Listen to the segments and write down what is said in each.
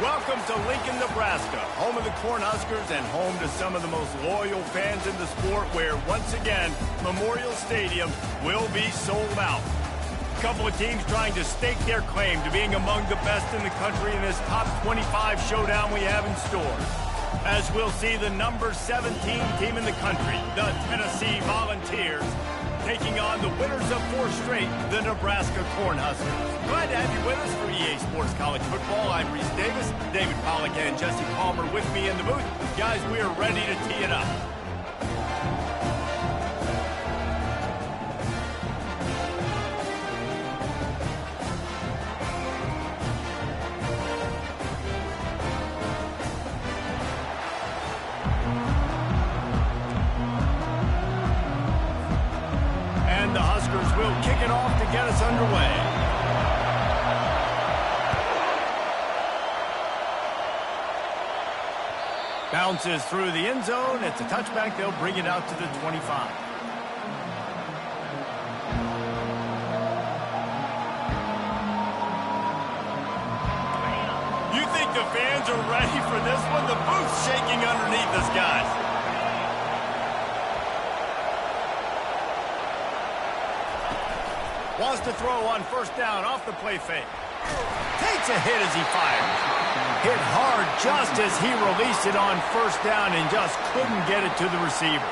Welcome to Lincoln, Nebraska, home of the Cornhuskers and home to some of the most loyal fans in the sport where, once again, Memorial Stadium will be sold out. A couple of teams trying to stake their claim to being among the best in the country in this top 25 showdown we have in store. As we'll see the number 17 team in the country, the Tennessee Volunteers, taking on the winners of 4 straight, the Nebraska Cornhuskers. Glad to have you with us for EA Sports College Football. I'm Reese Davis, David Pollack and Jesse Palmer with me in the booth. Guys, we are ready to tee it up. And the Huskers will kick it off to get us underway. Bounces through the end zone. It's a touchback. They'll bring it out to the 25. You think the fans are ready for this one? The booth's shaking underneath us, guys. Wants to throw on first down off the play fake. Takes a hit as he fires. Hit hard just as he released it on first down and just couldn't get it to the receiver.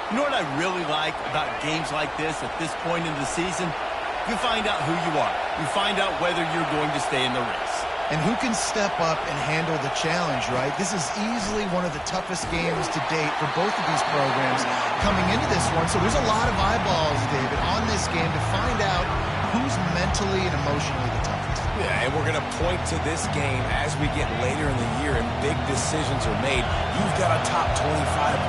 You know what I really like about games like this at this point in the season? You find out who you are. You find out whether you're going to stay in the race. And who can step up and handle the challenge, right? This is easily one of the toughest games to date for both of these programs coming into this one. So there's a lot of eyeballs, David, on this game to find out who's mentally and emotionally the toughest. Yeah, and we're going to point to this game as we get later in the year and big decisions are made. You've got a top 25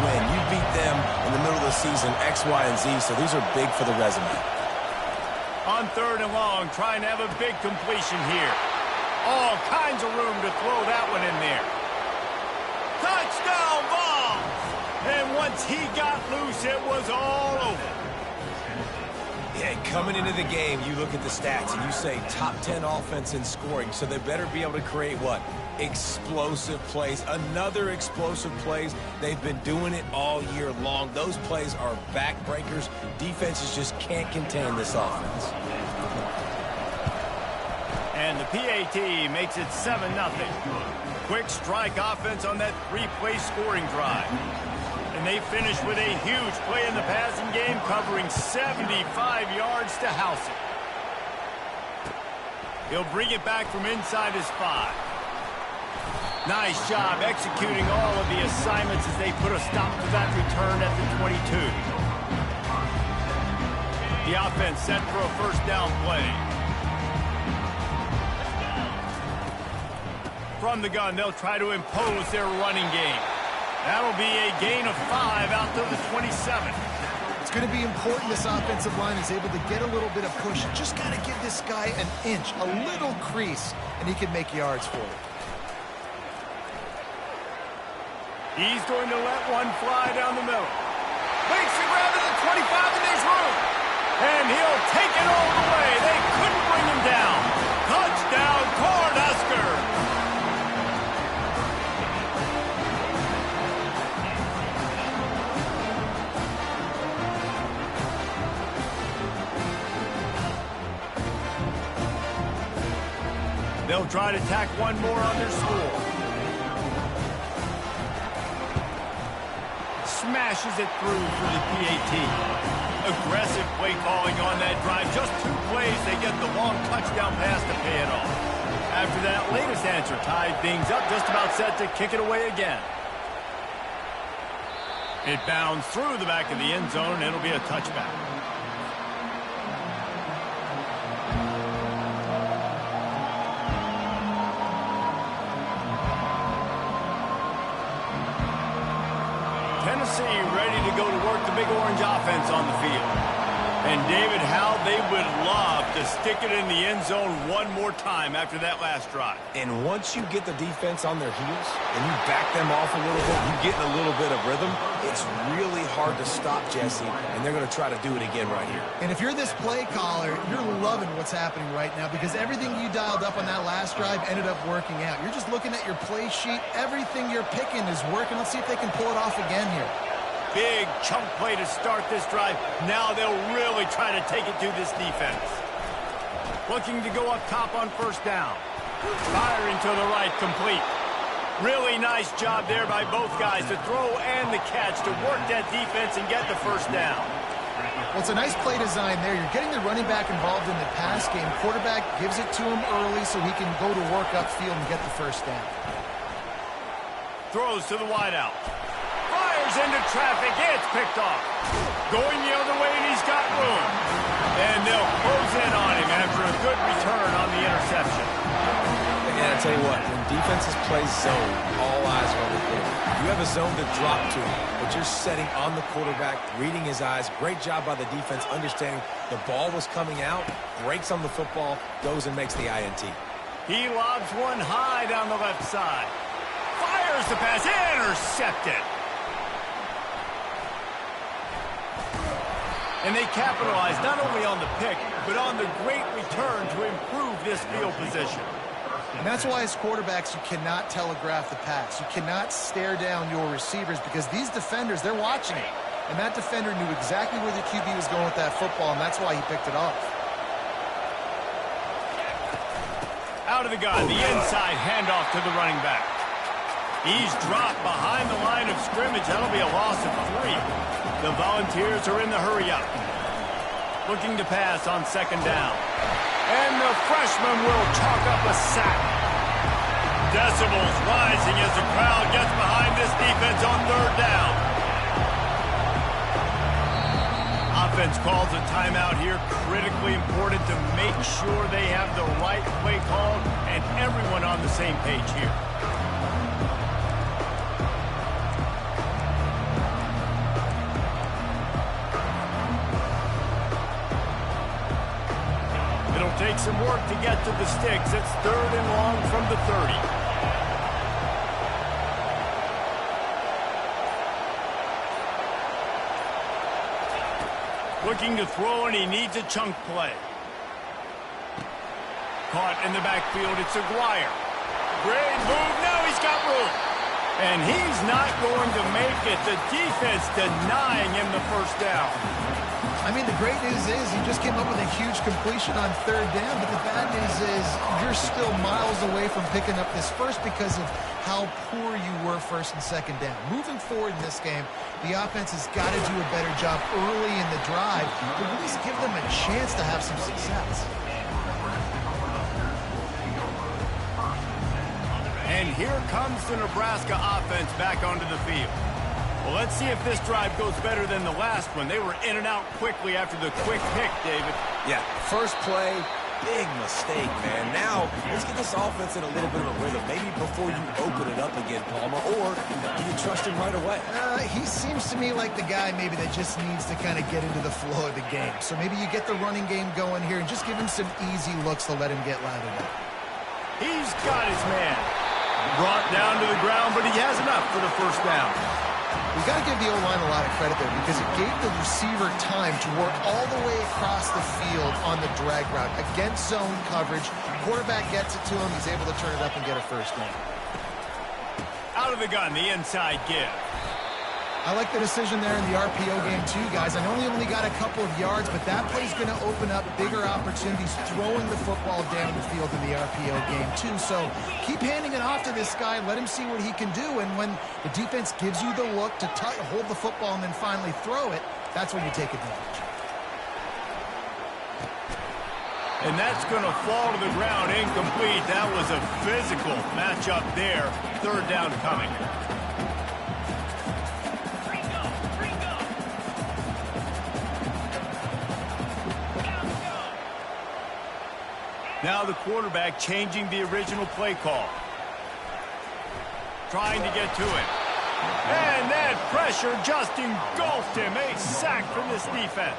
win. You beat them in the middle of the season, X, Y, and Z, so these are big for the resume. On 3rd and long, trying to have a big completion here. All kinds of room to throw that one in there. Touchdown ball! And once he got loose, it was all over. Yeah, coming into the game, you look at the stats and you say top 10 offense in scoring, so they better be able to create what? Explosive plays. Another explosive plays. They've been doing it all year long. Those plays are backbreakers. Defenses just can't contain this offense. And the PAT makes it 7-0. Quick strike offense on that 3-play scoring drive. And they finish with a huge play in the passing game, covering 75 yards to house it. He'll bring it back from inside his 5. Nice job executing all of the assignments as they put a stop to that return at the 22. The offense set for a first down play. From the gun, they'll try to impose their running game. That'll be a gain of 5 out to the 27. It's going to be important this offensive line is able to get a little bit of push. Just got to give this guy an inch, a little crease, and he can make yards for it. He's going to let one fly down the middle. Makes the grab at the 25, and there's room. And he'll take it all the way. They couldn't bring him down. Touchdown, Cornhuskers. They'll try to tack one more on their score. Smashes it through for the PAT. Aggressive play calling on that drive. Just 2 plays, they get the long touchdown pass to pay it off. After that latest answer tied things up, just about set to kick it away again. It bounds through the back of the end zone, and it'll be a touchback. Tennessee ready to go to work the Big Orange offense on the field. And David, how they would love to stick it in the end zone one more time after that last drive. And once you get the defense on their heels and you back them off a little bit, you get in a little bit of rhythm, it's really hard to stop, Jesse, and they're going to try to do it again right here. And if you're this play caller, you're loving what's happening right now because everything you dialed up on that last drive ended up working out. You're just looking at your play sheet. Everything you're picking is working. Let's see if they can pull it off again here. Big chunk play to start this drive. Now they'll really try to take it to this defense. Looking to go up top on first down. Firing to the right, complete. Really nice job there by both guys to throw and the catch to work that defense and get the first down. Well, it's a nice play design there. You're getting the running back involved in the pass game. Quarterback gives it to him early so he can go to work upfield and get the first down. Throws to the wideout. Fires into traffic. It's picked off. Going the other way, and he's got room. And they'll close in on him after a good return on the interception. And I tell you what, when defenses play zone, all eyes are on the field. You have a zone to drop to, but you're setting on the quarterback, reading his eyes. Great job by the defense, understanding the ball was coming out, breaks on the football, goes and makes the INT. He lobs one high down the left side. Fires the pass, intercepted. And they capitalize not only on the pick, but on the great return to improve this field position. And that's why as quarterbacks, you cannot telegraph the pass. You cannot stare down your receivers because these defenders, they're watching it. And that defender knew exactly where the QB was going with that football, and that's why he picked it off. Out of the gun, the inside handoff to the running back. He's dropped behind the line of scrimmage. That'll be a loss of 3. The Volunteers are in the hurry-up. Looking to pass on second down. And the freshman will chalk up a sack. Decibels rising as the crowd gets behind this defense on third down. Offense calls a timeout here. Critically important to make sure they have the right play called and everyone on the same page here. Take some work to get to the sticks. It's third and long from the 30. Looking to throw, and he needs a chunk play. Caught in the backfield. It's Aguirre. Great move. Now he's got room. And he's not going to make it. The defense denying him the first down. I mean, the great news is he just came up with a huge completion on third down, but the bad news is you're still miles away from picking up this first because of how poor you were first and second down. Moving forward in this game, the offense has got to do a better job early in the drive to at least give them a chance to have some success. And here comes the Nebraska offense back onto the field. Well, let's see if this drive goes better than the last one. They were in and out quickly after the quick pick, David. Yeah, first play, big mistake, man. Now, let's get this offense in a little bit of a rhythm. Maybe before you open it up again, Palmer, or do you trust him right away? He seems to me like the guy maybe that just needs to kind of get into the flow of the game. So maybe you get the running game going here and just give him some easy looks to let him get lathered up. He's got his man. Brought down to the ground, but he has enough for the first down. We've got to give the O-line a lot of credit there because it gave the receiver time to work all the way across the field on the drag route against zone coverage. Quarterback gets it to him. He's able to turn it up and get a first down. Out of the gun, the inside give. I like the decision there in the RPO game too, guys. I know he only got a couple of yards, but that play's going to open up bigger opportunities throwing the football down the field in the RPO game too. So keep handing it off to this guy. Let him see what he can do. And when the defense gives you the look to hold the football and then finally throw it, that's when you take advantage. And that's going to fall to the ground incomplete. That was a physical matchup there. Third down coming. Now the quarterback changing the original play call. Trying to get to it. And that pressure just engulfed him. A sack from this defense.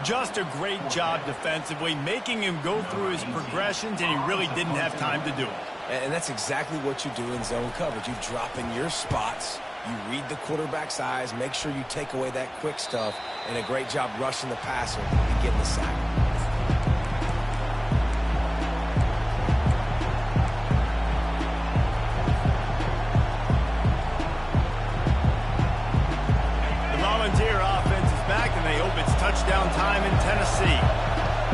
Just a great job defensively, making him go through his progressions, and he really didn't have time to do it. And that's exactly what you do in zone coverage. You drop in your spots, you read the quarterback's eyes, make sure you take away that quick stuff, and a great job rushing the passer and getting the sack. Touchdown time in Tennessee.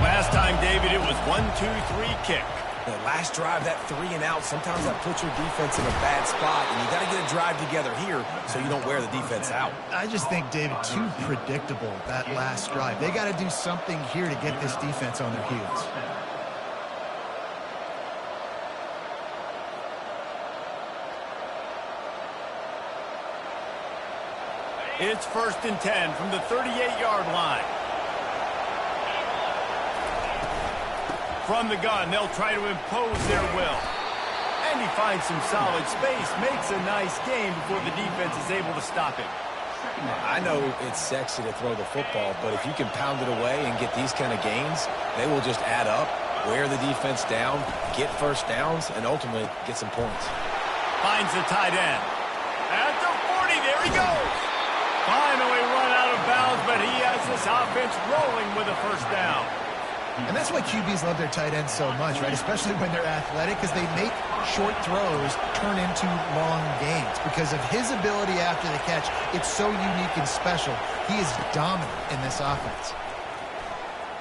Last time, David, it was 1-2-3 kick. The last drive, that 3-and-out, sometimes that puts your defense in a bad spot, and you got to get a drive together here so you don't wear the defense out. I just think, David, too predictable, that last drive. They got to do something here to get this defense on their heels. It's 1st and 10 from the 38-yard line. From the gun, they'll try to impose their will. And he finds some solid space, makes a nice game before the defense is able to stop him. I know it's sexy to throw the football, but if you can pound it away and get these kind of gains, they will just add up, wear the defense down, get first downs, and ultimately get some points. Finds the tight end. At the 40, there he goes. Finally run out of bounds, but he has this offense rolling with a first down. And that's why QBs love their tight ends so much, right? Especially when they're athletic, because they make short throws turn into long gains. Because of his ability after the catch, it's so unique and special. He is dominant in this offense.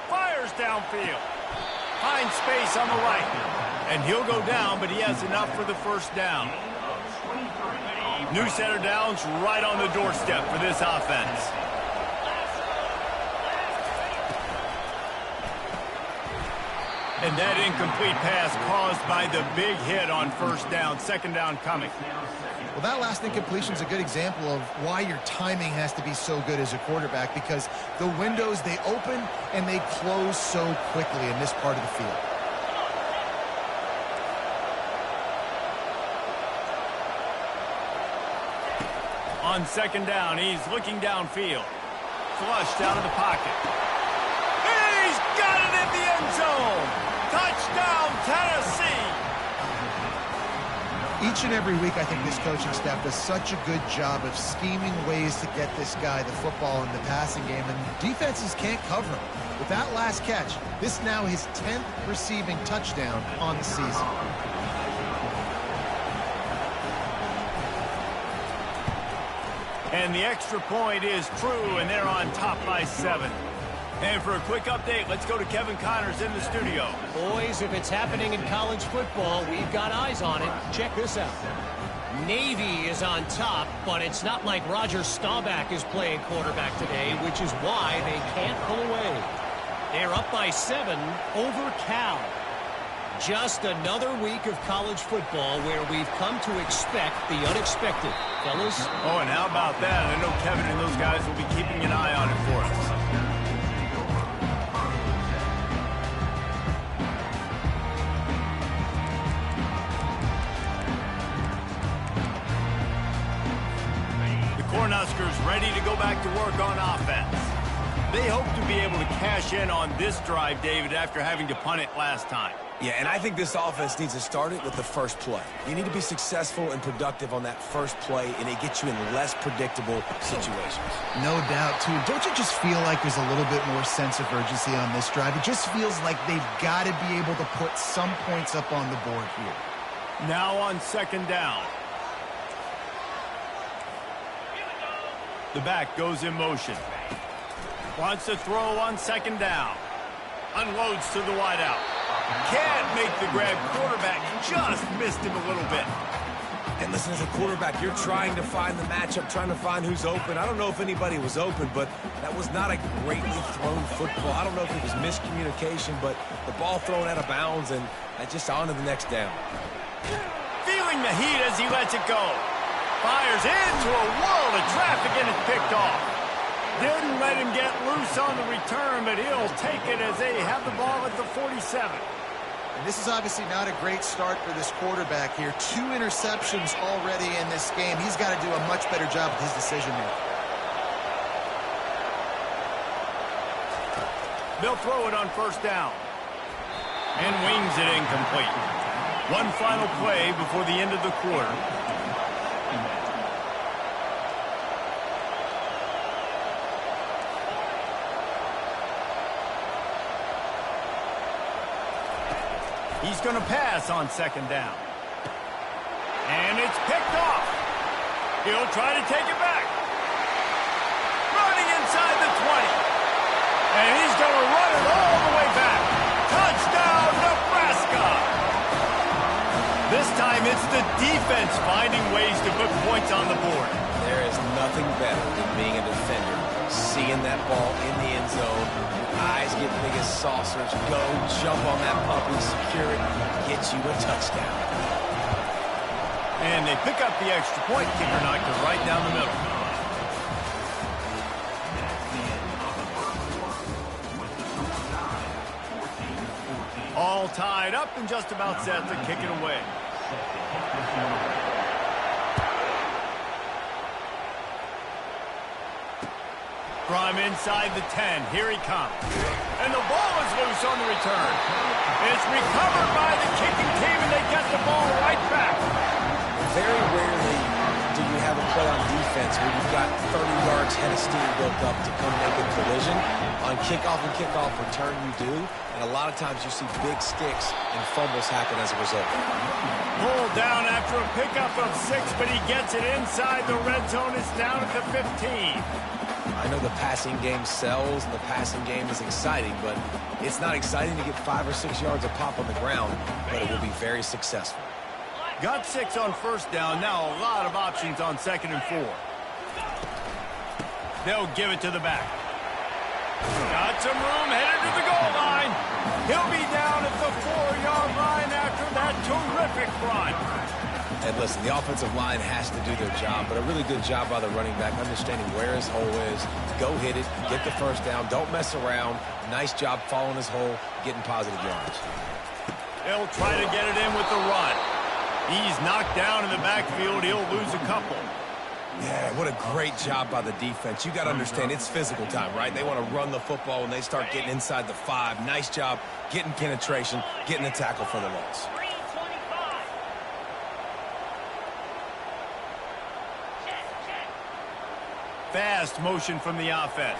Fires downfield. Finds space on the right. And he'll go down, but he has enough for the first down. New set of downs right on the doorstep for this offense. And that incomplete pass caused by the big hit on first down. Second down coming. Well, that last incompletion is a good example of why your timing has to be so good as a quarterback, because the windows, they open and they close so quickly in this part of the field. On second down, he's looking downfield. Flushed out of the pocket. He's got it in the end zone. Touchdown, Tennessee. Each and every week, I think this coaching staff does such a good job of scheming ways to get this guy the football in the passing game, and defenses can't cover him. With that last catch, this now his 10th receiving touchdown on the season. And the extra point is true, and they're on top by 7. And for a quick update, let's go to Kevin Connors in the studio. Boys, if it's happening in college football, we've got eyes on it. Check this out. Navy is on top, but it's not like Roger Staubach is playing quarterback today, which is why they can't pull away. They're up by 7 over Cal. Just another week of college football where we've come to expect the unexpected. Fellas? Oh, and how about that? I know Kevin and those guys will be keeping an eye on it for us. The Cornhuskers ready to go back to work on offense. They hope to be able to cash in on this drive, David, after having to punt it last time. Yeah, and I think this offense needs to start it with the first play. You need to be successful and productive on that first play, and it gets you in less predictable situations. No doubt, too. Don't you just feel like there's a little bit more sense of urgency on this drive? It just feels like they've got to be able to put some points up on the board here. Now on second down. The back goes in motion. Wants to throw on second down. Unloads to the wideout. Can't make the grab. Quarterback just missed him a little bit. And listen, as a quarterback, you're trying to find the matchup, trying to find who's open. I don't know if anybody was open, but that was not a greatly thrown football. I don't know if it was miscommunication, but the ball thrown out of bounds, and just on to the next down. Feeling the heat as he lets it go. Fires into a world of traffic, and it's picked off. Didn't let him get loose on the return, but he'll take it as they have the ball at the 47. And this is obviously not a great start for this quarterback here. 2 interceptions already in this game. He's got to do a much better job with his decision making. They'll throw it on first down. And wings it incomplete. One final play before the end of the quarter. He's going to pass on second down. And it's picked off. He'll try to take it back. Running inside the 20. And he's going to run it all the way back. Touchdown, Nebraska! This time it's the defense finding ways to put points on the board. There is nothing better than being a defender. Seeing that ball in the end zone, eyes get big as saucers, go, jump on that puppy, secure it, get you a touchdown. And they pick up the extra point. Kicker knocked it right down the middle. All tied up and just about set to kick it away. From inside the 10, here he comes. And the ball is loose on the return. It's recovered by the kicking team, and they get the ball right back. Very rarely do you have a play on defense where you've got 30 yards head of steam built up to come make a collision. On kickoff and kickoff return, you do. And a lot of times you see big sticks and fumbles happen as a result. Pulled down after a pickup of 6, but he gets it inside the red zone. It's down at the 15. I know the passing game sells and the passing game is exciting, but it's not exciting to get 5 or 6 yards of pop on the ground, but it will be very successful. Got 6 on first down. Now a lot of options on 2nd and 4. They'll give it to the back. Got some room, headed to the goal line. He'll be down at the 4-yard line after that terrific run. And listen, the offensive line has to do their job, but a really good job by the running back, understanding where his hole is. Go hit it, get the first down, don't mess around. Nice job following his hole, getting positive yards. They'll try to get it in with the run. He's knocked down in the backfield. He'll lose a couple. Yeah, what a great job by the defense. You got to understand, it's physical time, right? They want to run the football when they start getting inside the 5. Nice job getting penetration, getting the tackle for the loss. Fast motion from the offense.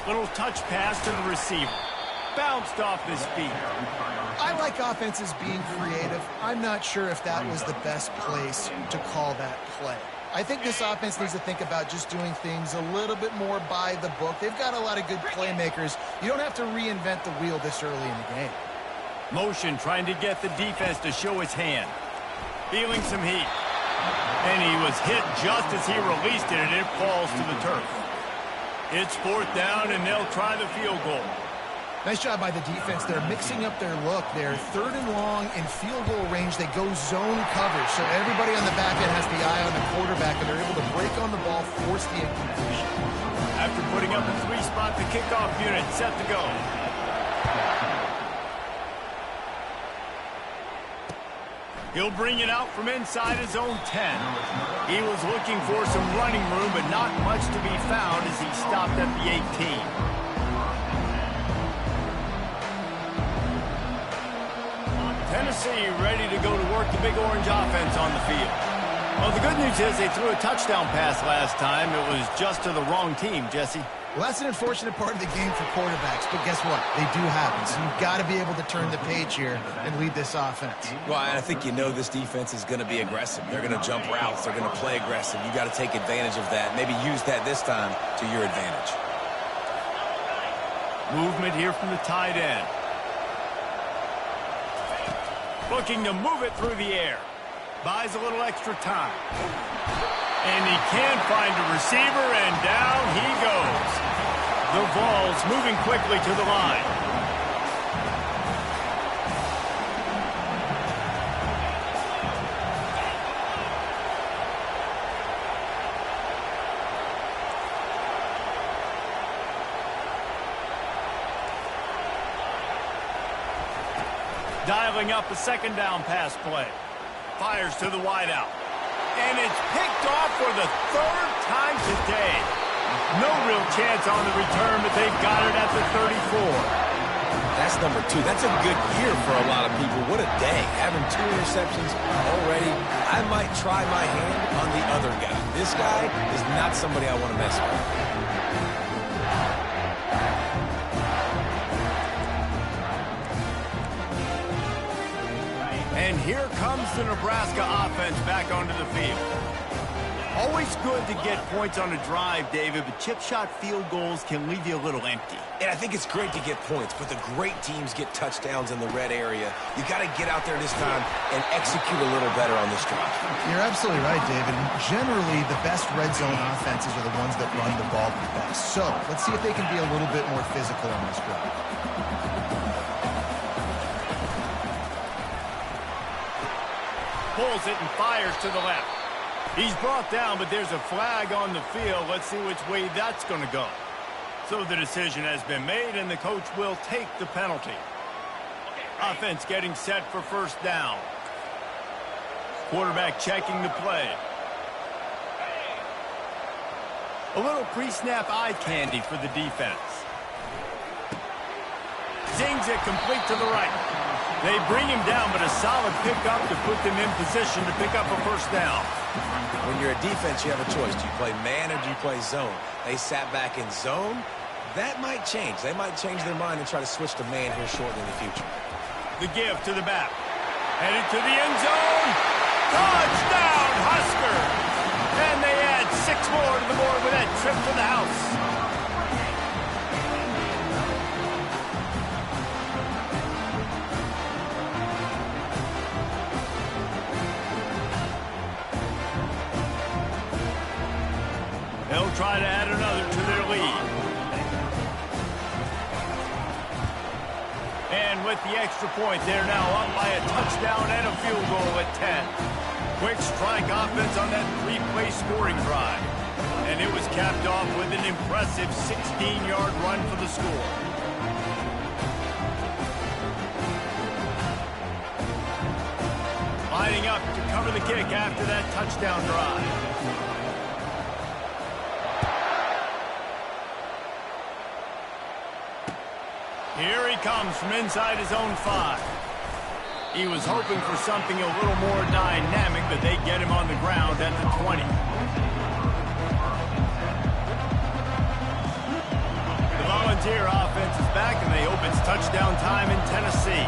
Little touch pass to the receiver. Bounced off his feet. I like offenses being creative. I'm not sure if that was the best place to call that play. I think this offense needs to think about just doing things a little bit more by the book. They've got a lot of good playmakers. You don't have to reinvent the wheel this early in the game. Motion trying to get the defense to show his hand. Feeling some heat. And he was hit just as he released it, and it falls to the turf. It's 4th down, and they'll try the field goal. Nice job by the defense. They're mixing up their look. They're 3rd and long in field goal range. They go zone coverage, so everybody on the back end has the eye on the quarterback, and they're able to break on the ball, force the incompletion. After putting up a 3-spot, the kickoff unit set to go. He'll bring it out from inside his own 10. He was looking for some running room, but not much to be found as he stopped at the 18. Tennessee ready to go to work the Big Orange offense on the field. Well, the good news is they threw a touchdown pass last time. It was just to the wrong team, Jesse. Well, that's an unfortunate part of the game for quarterbacks, but guess what? They do happen, so you've got to be able to turn the page here and lead this offense. Well, I think you know this defense is going to be aggressive. They're going to jump routes. They're going to play aggressive. You got to take advantage of that. Maybe use that this time to your advantage. Movement here from the tight end. Looking to move it through the air. Buys a little extra time. And he can't find a receiver, and down he goes. The Vols moving quickly to the line. Dialing up a 2nd down pass play. Fires to the wideout. And it's picked off for the 3rd time today. No real chance on the return, but they've got it at the 34. That's number 2. That's a good year for a lot of people. What a day. Having 2 interceptions already. I might try my hand on the other guy. This guy is not somebody I want to mess with. And here comes the Nebraska offense back onto the field. Always good to get points on a drive, David, but chip shot field goals can leave you a little empty. And I think it's great to get points, but the great teams get touchdowns in the red area. You got to get out there this time and execute a little better on this drive. You're absolutely right, David. Generally, the best red zone offenses are the ones that run the ball the best. So let's see if they can be a little bit more physical on this drive. Pulls it and fires to the left. He's brought down, but there's a flag on the field. Let's see which way that's going to go. So the decision has been made, and the coach will take the penalty. Offense getting set for first down. Quarterback checking the play. A little pre-snap eye candy for the defense. Zings it complete to the right. They bring him down, but a solid pickup to put them in position to pick up a first down. When you're a defense, you have a choice. Do you play man or do you play zone? They sat back in zone. That might change. They might change their mind and try to switch to man here shortly in the future. The give to the back. Headed to the end zone. Touchdown, Huskers! And they add 6 more to the board with that trip to the house. They'll try to add another to their lead. And with the extra point, they're now up by a touchdown and a field goal at 10. Quick strike offense on that 3-play scoring drive. And it was capped off with an impressive 16-yard run for the score. Lining up to cover the kick after that touchdown drive. Here he comes from inside his own 5. He was hoping for something a little more dynamic, but they get him on the ground at the 20. The Volunteer offense is back, and they hope it's touchdown time in Tennessee.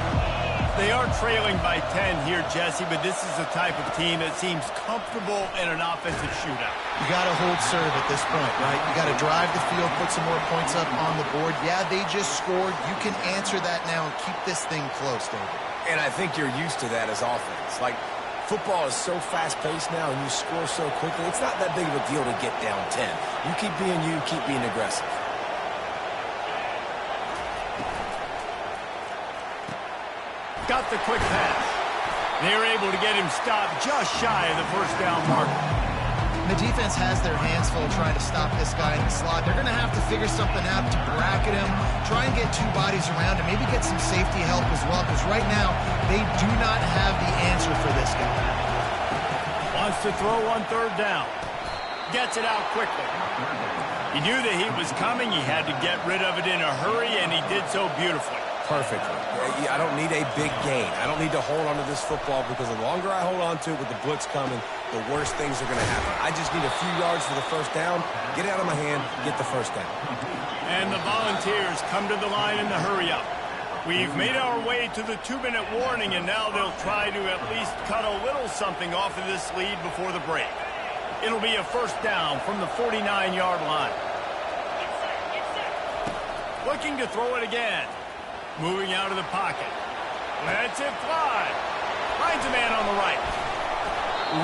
They are trailing by 10 here, Jesse, but this is the type of team that seems comfortable in an offensive shootout. You got to hold serve at this point, right? You got to drive the field, put some more points up on the board. Yeah, they just scored. You can answer that now and keep this thing close, David. And I think you're used to that as offense. Like, football is so fast-paced now and you score so quickly, it's not that big of a deal to get down 10. You keep being aggressive. Got the quick pass. They're able to get him stopped just shy of the first down marker. The defense has their hands full trying to stop this guy in the slot. They're going to have to figure something out to bracket him, try and get 2 bodies around him, maybe get some safety help as well, because right now they do not have the answer for this guy. Wants to throw on 3rd down. Gets it out quickly. He knew the heat was coming. He had to get rid of it in a hurry, and he did so beautifully. Perfectly. I don't need a big gain. I don't need to hold on to this football because the longer I hold on to it with the blitz coming, the worse things are going to happen. I just need a few yards for the first down, get it out of my hand, get the first down. And the Volunteers come to the line in the hurry up. We've made our way to the 2-minute warning, and now they'll try to at least cut a little something off of this lead before the break. It'll be a first down from the 49-yard line. Looking to throw it again. Moving out of the pocket. Lets it fly. Finds a man on the right.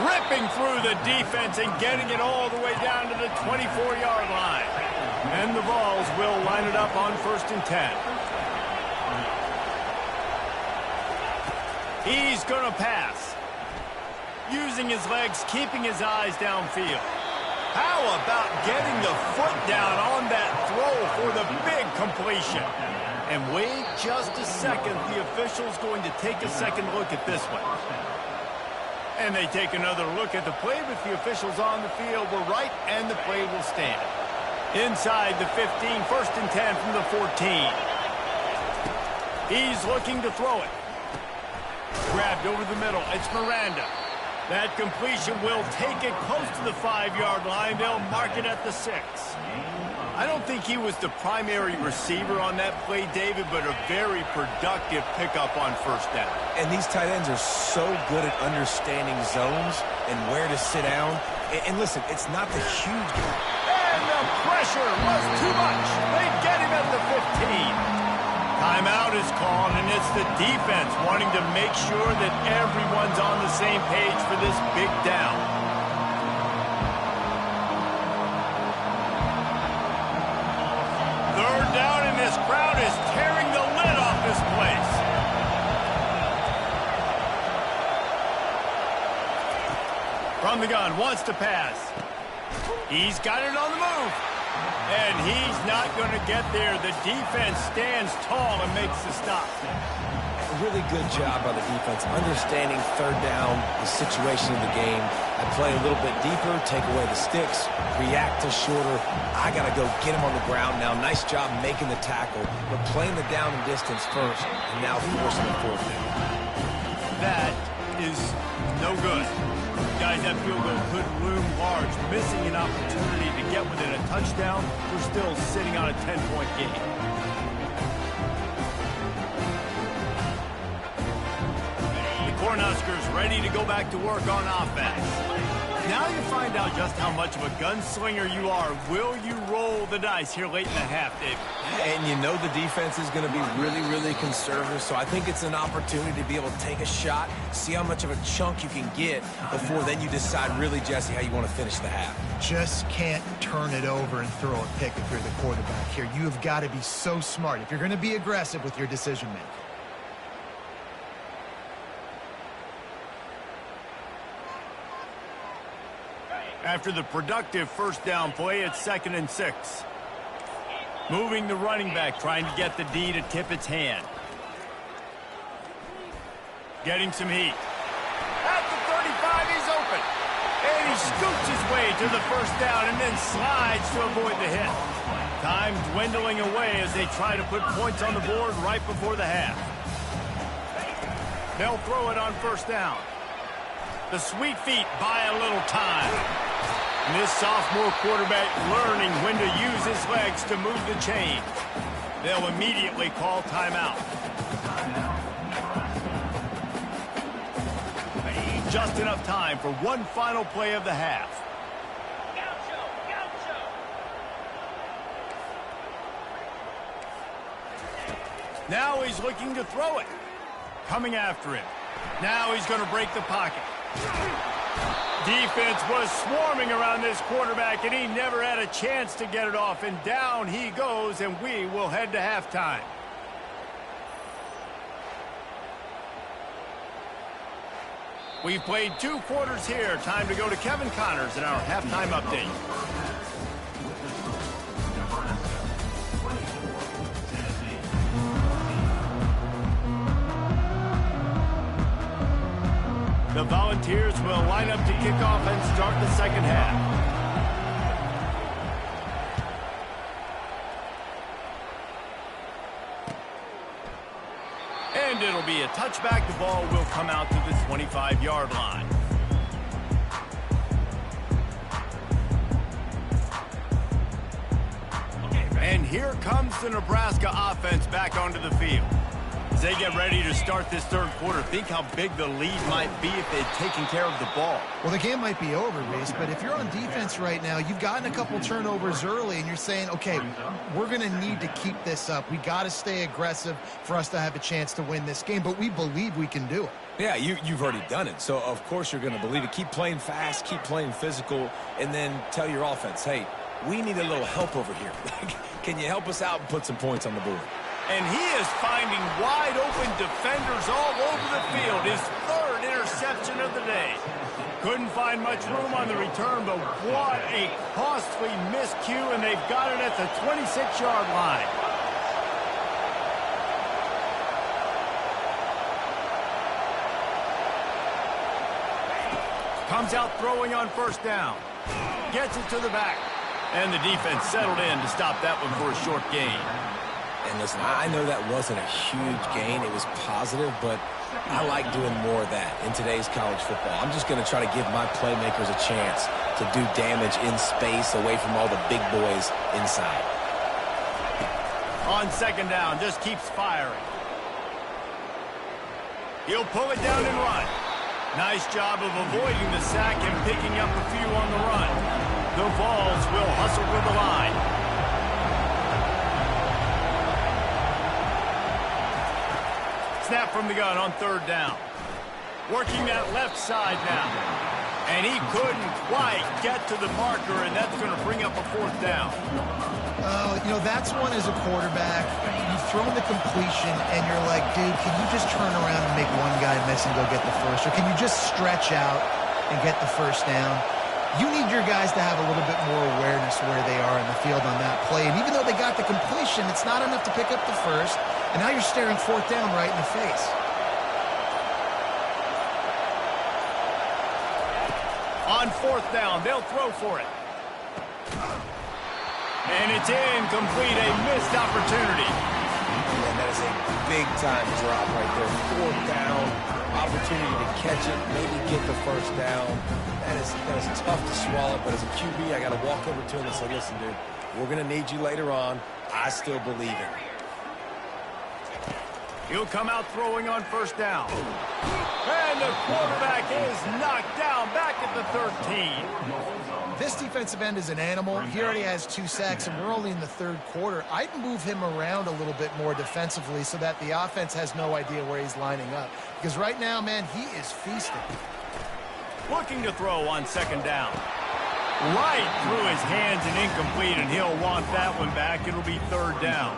Ripping through the defense and getting it all the way down to the 24-yard line. And the Vols will line it up on 1st and 10. He's going to pass. Using his legs, keeping his eyes downfield. How about getting the foot down on that throw for the big completion? And wait just a second. The official's going to take a second look at this one. And they take another look at the play, but the officials on the field were right, and the play will stand. Inside the 15, 1st and 10 from the 14. He's looking to throw it. Grabbed over the middle. It's Miranda. That completion will take it close to the 5-yard line. They'll mark it at the 6. I don't think he was the primary receiver on that play, David, but a very productive pickup on 1st down. And these tight ends are so good at understanding zones and where to sit down. And listen, it's not the huge guy. And the pressure was too much. They get him at the 15. Timeout is called, and it's the defense wanting to make sure that everyone's on the same page for this big down. Third down, and this crowd is tearing the lid off this place. From the gun, wants to pass. He's got it on the move. And he's not going to get there. The defense stands tall and makes the stop. A really good job by the defense, understanding 3rd down, the situation of the game. I play a little bit deeper, take away the sticks, react to shorter. I got to go get him on the ground now. Nice job making the tackle, but playing the down and distance first, and now forcing the 4th down. That is no good. Guys, that field goal could loom large. Missing an opportunity to get within a touchdown. We're still sitting on a 10-point game. The Cornhuskers ready to go back to work on offense. Now you find out just how much of a gunslinger you are. Will you roll the dice here late in the half, Dave? And you know the defense is going to be really, really conservative, so I think it's an opportunity to be able to take a shot, see how much of a chunk you can get before then you decide really, Jesse, how you want to finish the half. Just can't turn it over and throw a pick if you're the quarterback here. You have got to be so smart if you're going to be aggressive with your decision-making. After the productive 1st down play, it's 2nd and 6. Moving the running back, trying to get the D to tip its hand. Getting some heat. At the 35, he's open. And he scoots his way to the 1st down and then slides to avoid the hit. Time dwindling away as they try to put points on the board right before the half. They'll throw it on 1st down. The sweet feet buy a little time. And this sophomore quarterback learning when to use his legs to move the chain. They'll immediately call timeout. Just enough time for one final play of the half. Now he's looking to throw it. Coming after him. Now he's going to break the pocket. Defense was swarming around this quarterback, and he never had a chance to get it off. And down he goes, and we will head to halftime. We've played 2 quarters here. Time to go to Kevin Connors in our halftime update. The Volunteers will line up to kick off and start the 2nd half. And it'll be a touchback. The ball will come out to the 25-yard line. And here comes the Nebraska offense back onto the field. As they get ready to start this 3rd quarter, think how big the lead might be if they'd taken care of the ball. Well, the game might be over, Reese, but if you're on defense right now, you've gotten a couple turnovers early, and you're saying, okay, we're going to need to keep this up. We got to stay aggressive for us to have a chance to win this game, but we believe we can do it. Yeah, you've already done it, so of course you're going to believe it. Keep playing fast, keep playing physical, and then tell your offense, hey, we need a little help over here. Can you help us out and put some points on the board? And he is finding wide-open defenders all over the field. His 3rd interception of the day. Couldn't find much room on the return, but what a costly miscue, and they've got it at the 26-yard line. Comes out throwing on 1st down. Gets it to the back. And the defense settled in to stop that one for a short gain. And listen, I know that wasn't a huge gain. It was positive, but I like doing more of that in today's college football. I'm just going to try to give my playmakers a chance to do damage in space away from all the big boys inside. On second down, just keeps firing. He'll pull it down and run. Nice job of avoiding the sack and picking up a few on the run. The Vols will hustle to the line. Snap from the gun on third down. Working that left side now. And he couldn't quite get to the marker, and that's going to bring up a fourth down. You know, that's one as a quarterback. You've thrown the completion, and you're like, dude, can you just turn around and make one guy miss and go get the first? Or can you just stretch out and get the first down? You need your guys to have a little bit more awareness where they are in the field on that play. And even though they got the completion, it's not enough to pick up the first. And now you're staring fourth down right in the face. On fourth down, they'll throw for it. And it's incomplete, a missed opportunity. And that is a big-time drop right there. Fourth down, opportunity to catch it, maybe get the first down. That is tough to swallow, but as a QB, I got to walk over to him and say, listen, dude, we're going to need you later on. I still believe in you. He'll come out throwing on first down. And the quarterback is knocked down back at the 13. This defensive end is an animal. He already has 2 sacks, and we're only in the third quarter. I'd move him around a little bit more defensively so that the offense has no idea where he's lining up. Because right now, man, he is feasting. Looking to throw on second down. Right through his hands and incomplete, and he'll want that one back. It'll be third down.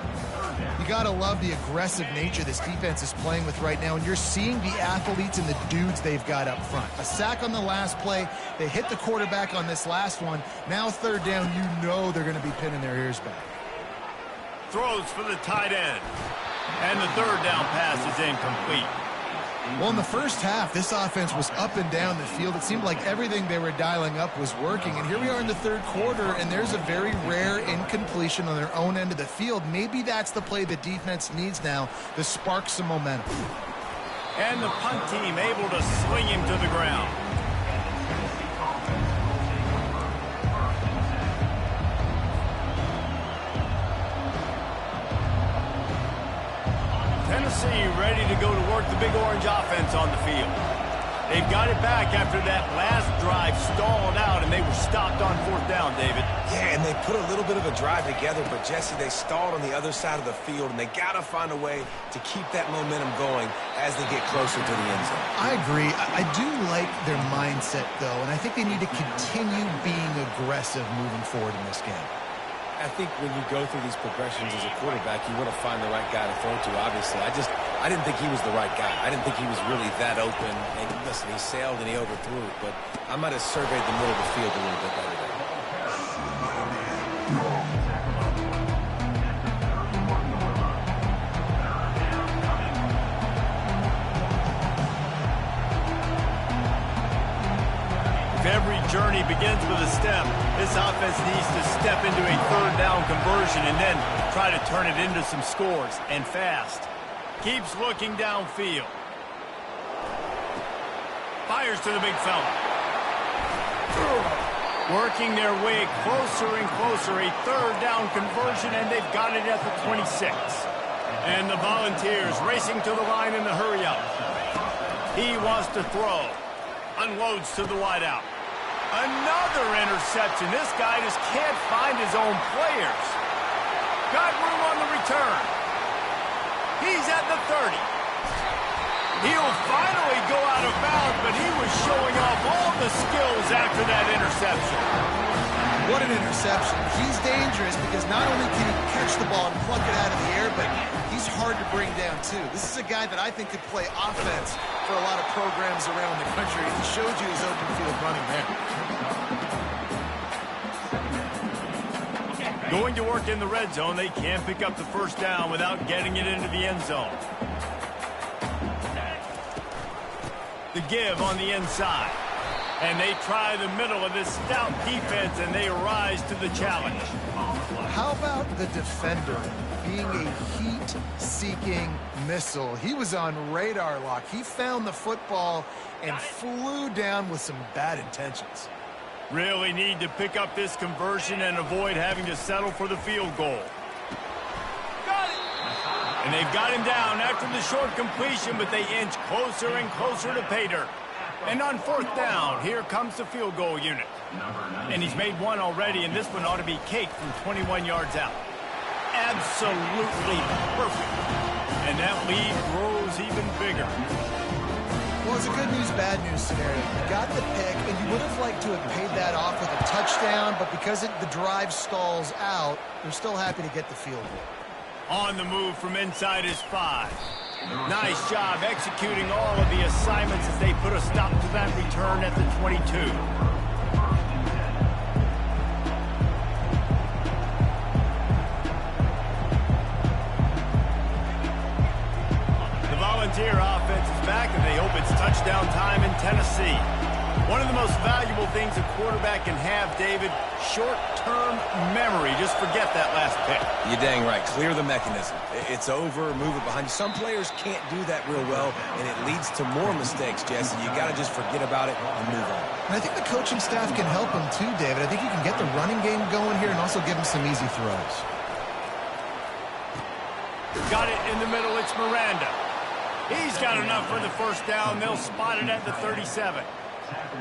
You got to love the aggressive nature this defense is playing with right now, and you're seeing the athletes and the dudes they've got up front. A sack on the last play. They hit the quarterback on this last one. Now third down, you know they're going to be pinning their ears back. Throws for the tight end. And the third down pass is incomplete. Well, in the first half, this offense was up and down the field. It seemed like everything they were dialing up was working. And here we are in the third quarter, and there's a very rare incompletion on their own end of the field. Maybe that's the play the defense needs now to spark some momentum. And the punt team able to swing him to the ground. Tennessee ready to go to work the Big Orange offense on the field. They've got it back after that last drive stalled out, and they were stopped on fourth down, David. Yeah, and they put a little bit of a drive together, but, Jesse, they stalled on the other side of the field, and they got to find a way to keep that momentum going as they get closer to the end zone. I agree. I do like their mindset, though, and I think they need to continue being aggressive moving forward in this game. I think when you go through these progressions as a quarterback, you want to find the right guy to throw to, obviously. I didn't think he was the right guy. I didn't think he was really that open. And listen, he sailed and he overthrew it, but I might have surveyed the middle of the field a little bit better there. Every journey begins with a step. This offense needs to step into a third down conversion and then try to turn it into some scores, and fast. Keeps looking downfield. Fires to the big fella. Working their way closer and closer. A third down conversion, and they've got it at the 26. And the Volunteers racing to the line in the hurry up. He wants to throw. Unloads to the wideout. Another interception. This guy just can't find his own players. Got room on the return. He's at the 30. He'll finally go out of bounds, but he was showing off all the skills after that interception. What an interception. He's dangerous because not only can he catch the ball and pluck it out of the air, but he's hard to bring down, too. This is a guy that I think could play offense for a lot of programs around the country. He showed you his open field running there. Going to work in the red zone. They can't pick up the first down without getting it into the end zone. The give on the inside. And they try the middle of this stout defense, and they rise to the challenge. How about the defender being a heat-seeking missile? He was on radar lock. He found the football and flew down with some bad intentions. Really need to pick up this conversion and avoid having to settle for the field goal. And they've got him down after the short completion, but they inch closer and closer to pay dirt. And on fourth down, here comes the field goal unit. And he's made one already, and this one ought to be caked from 21 yards out. Absolutely perfect. And that lead grows even bigger. Well, it's a good news, bad news scenario. You got the pick, and you would have liked to have paid that off with a touchdown, but because the drive stalls out, they're still happy to get the field goal. On the move from inside his 5. Nice job executing all of the assignments as they put a stop to that return at the 22. The Volunteer offense is back, and they hope it's touchdown time in Tennessee. One of the most valuable things a quarterback can have, David, short-term memory. Just forget that last pick. You're dang right. Clear the mechanism. It's over, move it behind you. Some players can't do that real well, and it leads to more mistakes, Jesse. You got to just forget about it and move on. And I think the coaching staff can help him too, David. I think you can get the running game going here and also give him some easy throws. Got it in the middle. It's Miranda. He's got enough for the first down. They'll spot it at the 37.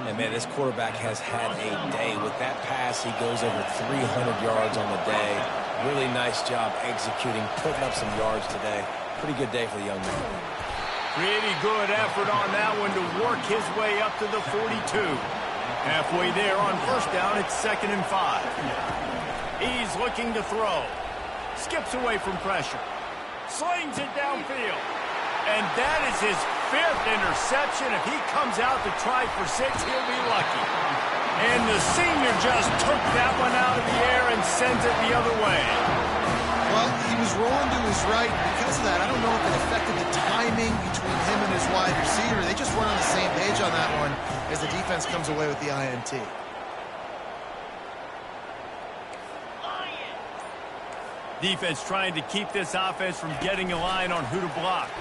And, man, this quarterback has had a day. With that pass, he goes over 300 yards on the day. Really nice job executing, putting up some yards today. Pretty good day for the young man. Pretty good effort on that one to work his way up to the 42. Halfway there on first down, it's 2nd and 5. He's looking to throw. Skips away from pressure. Slings it downfield. And that is his 5th interception. If he comes out to try for 6, he'll be lucky. And the senior just took that one out of the air and sends it the other way. Well, he was rolling to his right. Because of that, I don't know if it affected the timing between him and his wide receiver. They just weren't on the same page on that one as the defense comes away with the INT. Defense trying to keep this offense from getting a line on who to block.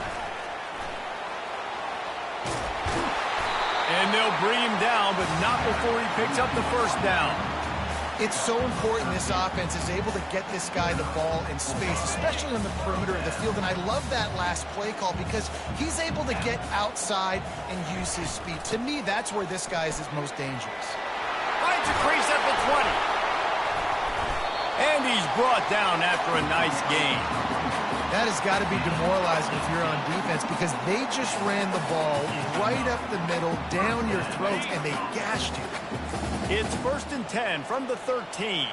And they'll bring him down, but not before he picks up the first down. It's so important this offense is able to get this guy the ball in space, especially on the perimeter of the field. And I love that last play call because he's able to get outside and use his speed. To me, that's where this guy is his most dangerous. Finds a crease at the 20. And he's brought down after a nice gain. That has got to be demoralizing if you're on defense because they just ran the ball right up the middle, down your throats, and they gashed you. It's 1st and 10 from the 13.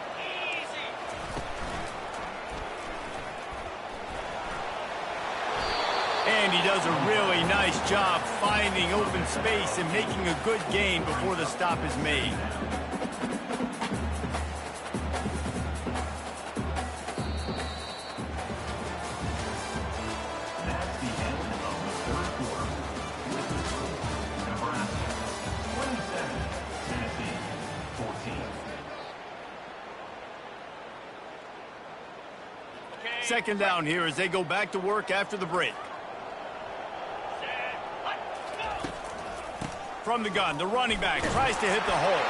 And he does a really nice job finding open space and making a good gain before the stop is made. Second down here as they go back to work after the break. From the gun, the running back tries to hit the hole.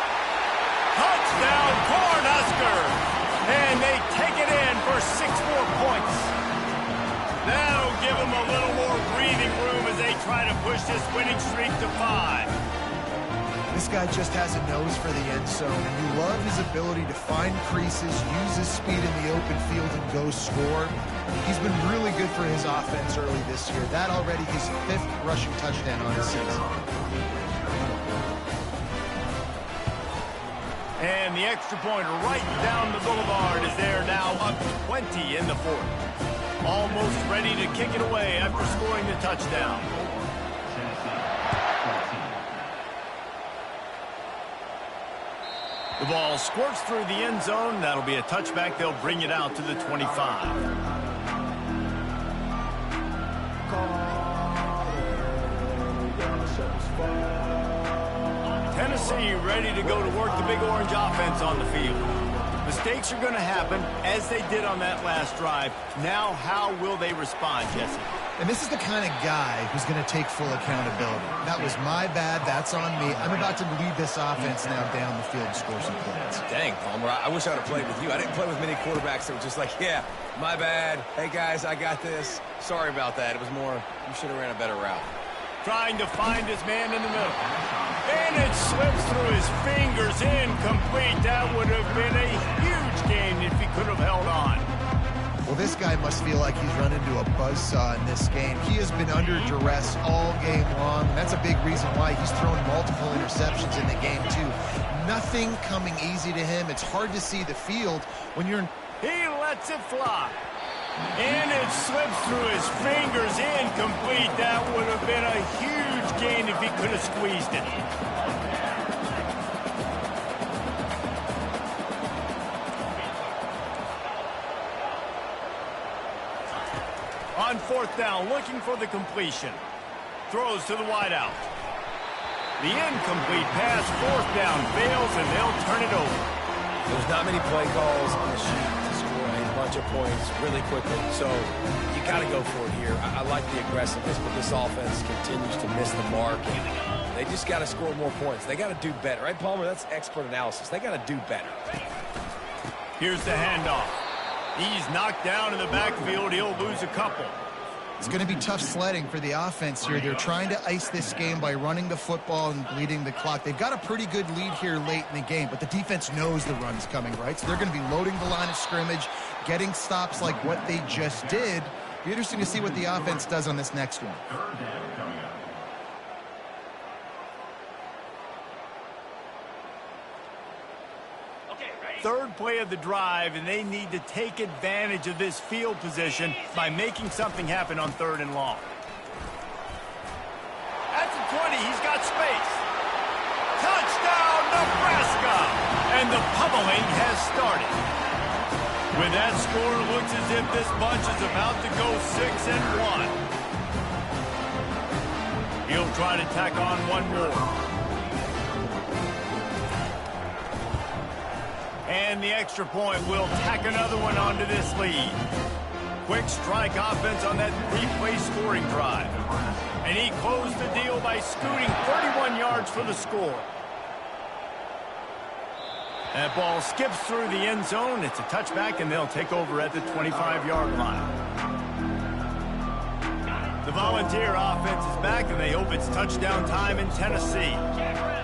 Touchdown, Cornhuskers! And they take it in for 6 more points. That'll give them a little more breathing room as they try to push this winning streak to 5. This guy just has a nose for the end zone, and you love his ability to find creases, use his speed in the open field, and go score. He's been really good for his offense early this year. That already his 5th rushing touchdown on the season. And the extra pointer right down the boulevard is there now, up 20 in the 4th. Almost ready to kick it away after scoring the touchdown. The ball squirts through the end zone. That'll be a touchback. They'll bring it out to the 25. Tennessee ready to go to work the Big Orange offense on the field. Mistakes are going to happen, as they did on that last drive. Now, how will they respond, Jesse? And this is the kind of guy who's going to take full accountability. That was my bad. That's on me. I'm about to lead this offense now down the field and score some points. Dang, Palmer, I wish I would have played with you. I didn't play with many quarterbacks that were just like, yeah, my bad. Hey, guys, I got this. Sorry about that. It was more, you should have ran a better route. Trying to find his man in the middle. And it slips through his fingers, incomplete. That would have been a huge gain if he could have held on. Well, this guy must feel like he's run into a buzzsaw in this game. He has been under duress all game long, and that's a big reason why he's thrown multiple interceptions in the game, too. Nothing coming easy to him. It's hard to see the field when you're... He lets it fly. And it slips through his fingers, incomplete. That would have been a huge gain if he could have squeezed it. On fourth down, looking for the completion. Throws to the wideout. The incomplete pass, fourth down, fails, and they'll turn it over. There's not many play calls on the sheet to score a bunch of points really quickly, so you got to go for it here. I like the aggressiveness, but this offense continues to miss the mark, and they just got to score more points. They got to do better, right, Palmer? That's expert analysis. They got to do better. Here's the handoff. He's knocked down in the backfield. He'll lose a couple. It's going to be tough sledding for the offense here. They're trying to ice this game by running the football and bleeding the clock. They've got a pretty good lead here late in the game, but the defense knows the run's coming, right? So they're going to be loading the line of scrimmage, getting stops like what they just did. Be interesting to see what the offense does on this next one. Third play of the drive, and they need to take advantage of this field position by making something happen on third and long. At the 20, he's got space. Touchdown, Nebraska! And the pummeling has started. With that score, it looks as if this bunch is about to go 6-1. He'll try to tack on one more. And the extra point will tack another one onto this lead. Quick strike offense on that three-play scoring drive. And he closed the deal by scooting 31 yards for the score. That ball skips through the end zone. It's a touchback, and they'll take over at the 25-yard line. The Volunteer offense is back, and they hope it's touchdown time in Tennessee.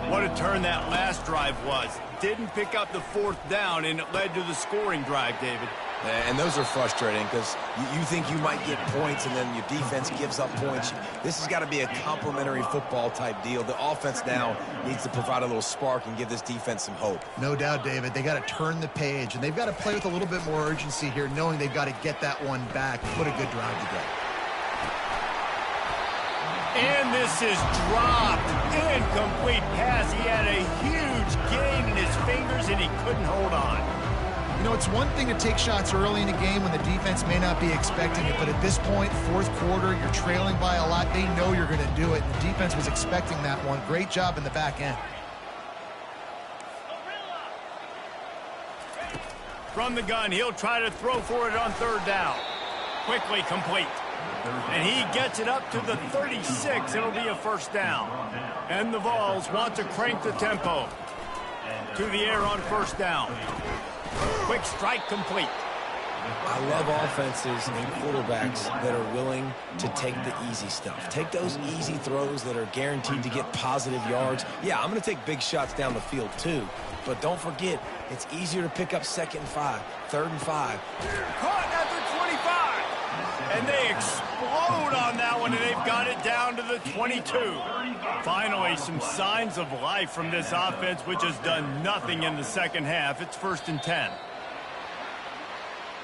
What a turn that last drive was. Didn't pick up the fourth down, and it led to the scoring drive, David. And those are frustrating because you think you might get points and then your defense gives up points. This has got to be a complementary football type deal. The offense now needs to provide a little spark and give this defense some hope. No doubt, David. They got to turn the page, and they've got to play with a little bit more urgency here, knowing they've got to get that one back. What a good drive together. And this is dropped. Incomplete pass. He had a huge gain in his fingers, and he couldn't hold on. You know, it's one thing to take shots early in a game when the defense may not be expecting it, but at this point, fourth quarter, you're trailing by a lot. They know you're going to do it. The defense was expecting that one. Great job in the back end. From the gun, he'll try to throw for it on third down. Quickly complete. And he gets it up to the 36. It'll be a first down. And the Vols want to crank the tempo. To the air on first down. Quick strike complete. I love offenses and quarterbacks that are willing to take the easy stuff. Take those easy throws that are guaranteed to get positive yards. Yeah, I'm going to take big shots down the field too. But don't forget, it's easier to pick up 2nd and 5, 3rd and 5. Caught at the 25. And they explode on that one, and they've got it down to the 22. Finally, some signs of life from this offense, which has done nothing in the second half. It's 1st and 10.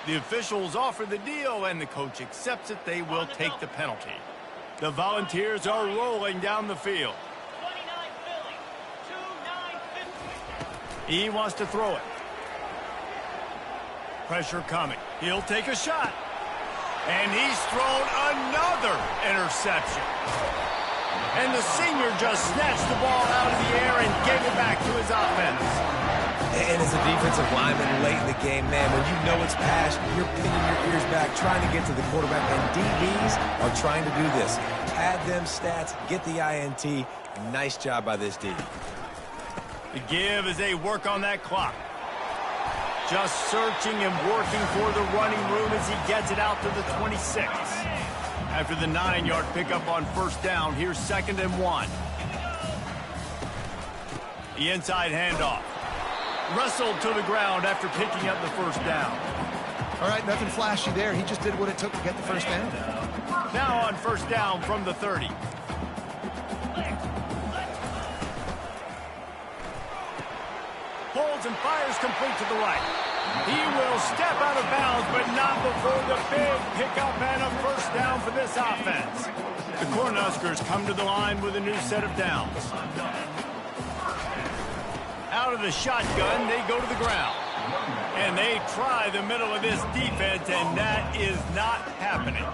The officials offer the deal, and the coach accepts it. They will take the penalty. The Volunteers are rolling down the field. He wants to throw it. Pressure coming. He'll take a shot. And he's thrown another interception. And the senior just snatched the ball out of the air and gave it back to his offense. And as a defensive lineman late in the game, man, when you know it's passed, you're pinning your ears back, trying to get to the quarterback. And DBs are trying to do this. Pad them stats, get the INT. Nice job by this D. The give as they work on that clock. Just searching and working for the running room as he gets it out to the 26. After the 9-yard pickup on first down, here's 2nd and 1. The inside handoff. Wrestled to the ground after picking up the first down. All right, nothing flashy there. He just did what it took to get the first down. Now on first down from the 30. Holds and fires complete to the right. He will step out of bounds, but not before the big pickup and a first down for this offense. The Cornhuskers come to the line with a new set of downs. Out of the shotgun, they go to the ground. And they try the middle of this defense, and that is not happening.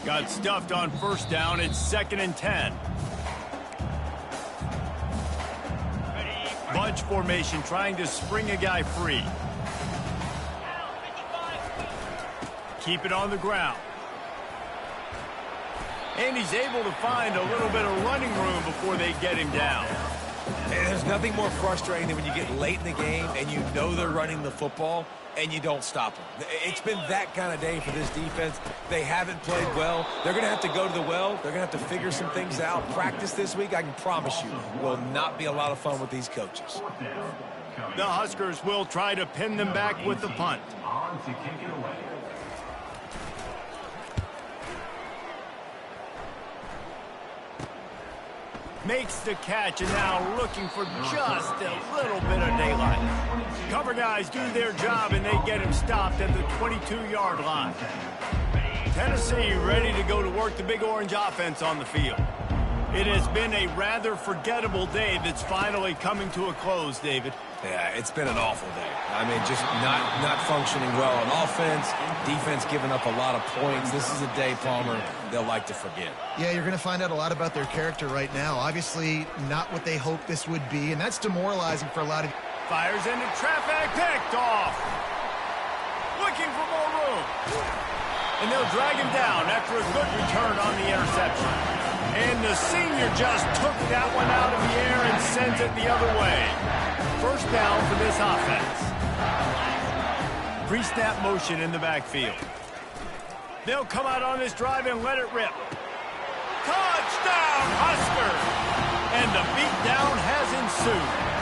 Got stuffed on first down. It's 2nd and 10. Bunch formation trying to spring a guy free. Keep it on the ground. And he's able to find a little bit of running room before they get him down. And there's nothing more frustrating than when you get late in the game and you know they're running the football and you don't stop them. It's been that kind of day for this defense. They haven't played well. They're going to have to go to the well. They're going to have to figure some things out. Practice this week, I can promise you, will not be a lot of fun with these coaches. The Huskers will try to pin them back with the punt. Makes the catch and now looking for just a little bit of daylight. Cover guys do their job and they get him stopped at the 22-yard line. Tennessee ready to go to work the Big Orange offense on the field. It has been a rather forgettable day that's finally coming to a close, David. Yeah, it's been an awful day. I mean, just not functioning well on offense, defense giving up a lot of points. This is a day, Palmer, they'll like to forget. Yeah, you're going to find out a lot about their character right now. Obviously, not what they hoped this would be, and that's demoralizing for a lot of... Fires into traffic, picked off. Looking for more room. And they'll drag him down after a good return on the interception. And the senior just took that one out of the air and sends it the other way. First down for this offense. Pre-snap motion in the backfield. They'll come out on this drive and let it rip. Touchdown, Huskers! And the beatdown has ensued.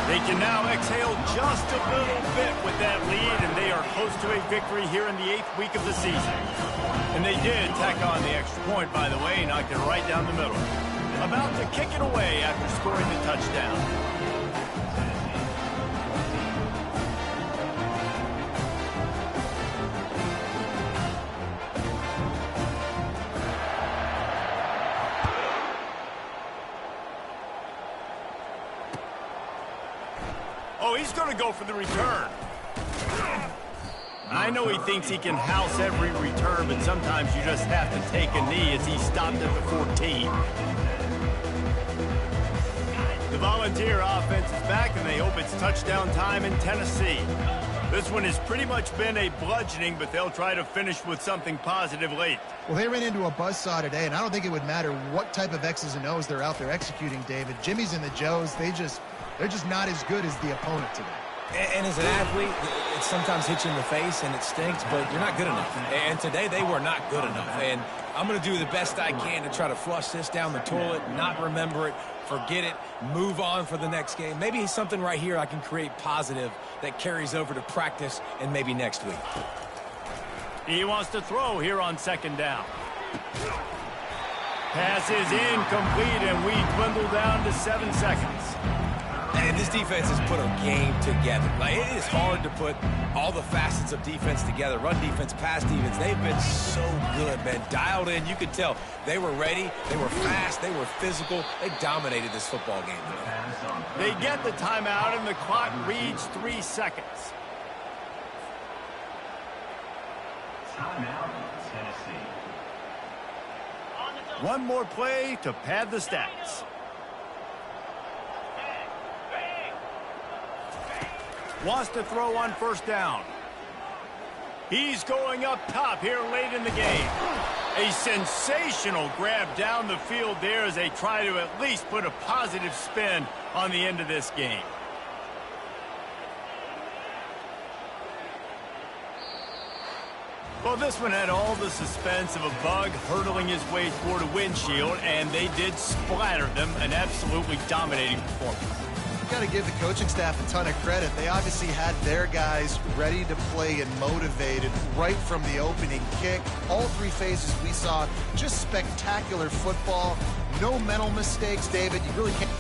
They can now exhale just a little bit with that lead, and they are close to a victory here in the 8th week of the season. And they did tack on the extra point, by the way, knocked it right down the middle. About to kick it away after scoring the touchdown. Oh, he's going to go for the return. I know he thinks he can house every return, but sometimes you just have to take a knee as he stopped at the 14. The Volunteer offense is back, and they hope it's touchdown time in Tennessee. This one has pretty much been a bludgeoning, but they'll try to finish with something positive late. Well, they ran into a buzzsaw today, and I don't think it would matter what type of X's and O's they're out there executing, David. Jimmy's and the Joes, they're just not as good as the opponent today. And as an athlete, it sometimes hits you in the face and it stinks, but you're not good enough. And today they were not good enough. And I'm going to do the best I can to try to flush this down the toilet, not remember it, forget it, move on for the next game. Maybe something right here I can create positive that carries over to practice and maybe next week. He wants to throw here on 2nd down. Pass is incomplete, and we dwindle down to 7 seconds. And this defense has put a game together. Like, it is hard to put all the facets of defense together. Run defense, pass defense. They've been so good, man. Dialed in. You could tell they were ready. They were fast. They were physical. They dominated this football game. They get the timeout, and the clock reads 3 seconds. Timeout. One more play to pad the stats. Wants to throw on first down. He's going up top here late in the game. A sensational grab down the field there as they try to at least put a positive spin on the end of this game. Well, this one had all the suspense of a bug hurtling his way toward a windshield, and they did splatter them. An absolutely dominating performance. Got to give the coaching staff a ton of credit. They obviously had their guys ready to play and motivated right from the opening kick. All three phases we saw just spectacular football. No mental mistakes, David. You really can't